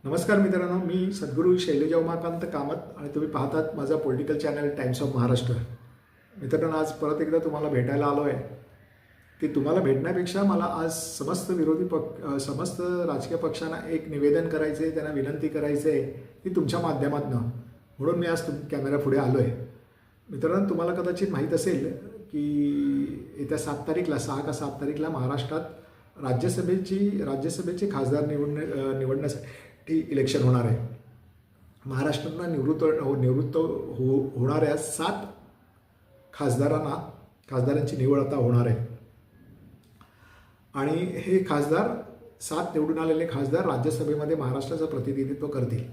नमस्कार मित्रांनो, मी सद्गुरू शैलजा उमाकांत कामत आणि तुम्ही पाहतात माझा political channel times of Maharashtra. मित्रांनो, आज परत एकदा तुम्हाला भेटायला आलो आहे. की तुम्हाला भेटण्यापेक्षा मला आज समस्त राजकीय पक्षांना एक निवेदन करायचं आहे, त्यांना विनंती करायचं आहे की तुमच्या माध्यमातून, म्हणून मी आज कॅमेऱ्यापुढे आलो आहे. मित्रांनो, तुम्हाला कदाचित माहीत असेल की येत्या 7 तारीखला 6 का 7 तारीखला महाराष्ट्रात राज्यसभेचे खासदार निवडण्यासाठी इलेक्शन होणार आहे. महाराष्ट्रातून निवृत्त होणाऱ्या 7 खासदारांची निवड आता होणार आहे. आणि हे 7 निवडून आलेले खासदार राज्यसभेमध्ये महाराष्ट्राचं प्रतिनिधित्व करतील.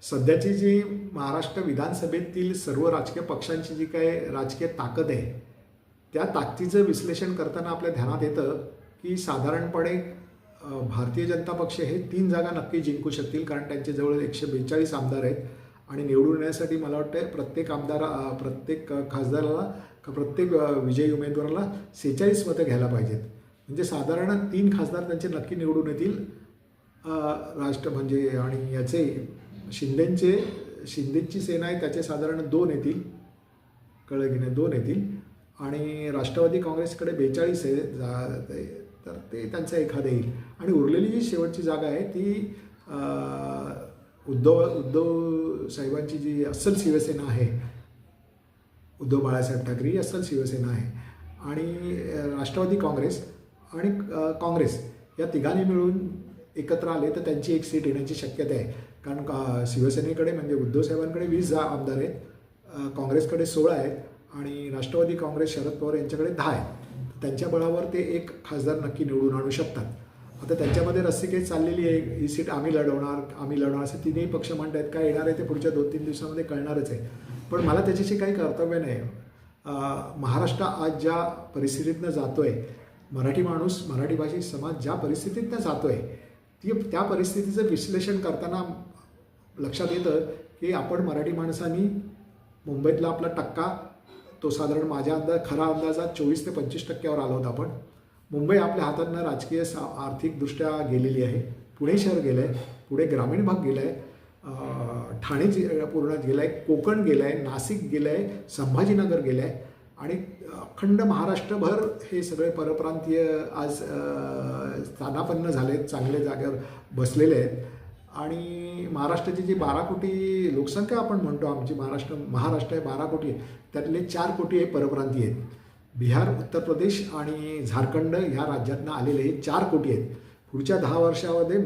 सध्याची जी महाराष्ट्र विधानसभेतील सर्व राजकीय पक्षांची जी काय राजकीय ताकद आहे, त्या ताकदीचं विश्लेषण करताना आपल्या ध्यानात येतं की साधारणपणे भारतीय जनता पक्ष हे 3 जागा नक्की जिंकू शकतील, कारण त्यांच्याजवळ 142 आमदार आहेत. आणि निवडून येण्यासाठी मला वाटतं प्रत्येक खासदाराला प्रत्येक विजयी उमेदवाराला 46 मतं घ्यायला पाहिजेत. म्हणजे साधारण 3 खासदार त्यांचे नक्की निवडून येतील. म्हणजे आणि याचे शिंदेची सेना आहे त्याचे साधारण 2 येतील, कळलं की नाही, 2 येतील. आणि राष्ट्रवादी काँग्रेसकडे 42 आहे, तर ते त्यांचं एखादं येईल. आणि उरलेली जी शेवटची जागा आहे ती उद्धव साहेबांची जी अस्सल शिवसेना आहे, उद्धव बाळासाहेब ठाकरे ही अस्सल शिवसेना आहे. आणि राष्ट्रवादी काँग्रेस आणि काँग्रेस या तिघांनी मिळून एकत्र आले तर त्यांची 1 सीट येण्याची शक्यता आहे. कारण शिवसेनेकडे म्हणजे उद्धव साहेबांकडे 20 आमदार आहेत, काँग्रेसकडे 16 आहेत आणि राष्ट्रवादी काँग्रेस शरद पवार यांच्याकडे 10 आहेत. त्यांच्या बळावर ते 1 खासदार नक्की निवडून आणू शकतात. आता त्यांच्यामध्ये रस्सीखेच चाललेली आहे, ही सीट आम्ही लढवणार असे तिन्ही पक्ष म्हणत आहेत. काय येणार आहे ते पुढच्या 2-3 दिवसामध्ये कळणारच आहे. पण मला त्याच्याशी काही कर्तव्य नाही. महाराष्ट्र आज ज्या परिस्थितीतनं जातो आहे, मराठी भाषिक समाज ज्या परिस्थितीतनं जातो आहे, त्या परिस्थितीचं विश्लेषण करताना लक्षात येतं की आपण मराठी माणसांनी मुंबईतला आपला टक्का तो साधारण माझ्या खरा अंदाजात 24 ते 25% आला होता. पण मुंबई आपल्या हातातनं राजकीय आर्थिकदृष्ट्या गेलेली आहे. पुणे शहर गेलं आहे, पुढे ग्रामीण भाग गेला आहे, ठाणे पूर्ण गेलं आहे, कोकण गेलं आहे, नाशिक गेलं आहे, संभाजीनगर गेलं आहे. आणि अखंड महाराष्ट्रभर हे सगळे परप्रांतीय आज स्थानापन्न झाले आहेत, चांगले जागेवर बसलेले आहेत. आणि महाराष्ट्राची जी 12 कोटी लोकसंख्या आपण म्हणतो, आमची महाराष्ट्र आहे 12 कोटी आहे, त्यातले 4 कोटी हे परप्रांतीय आहेत. बिहार, उत्तर प्रदेश आणि झारखंड ह्या राज्यातनं आलेले हे 4 कोटी आहेत. पुढच्या 10 वर्षामध्ये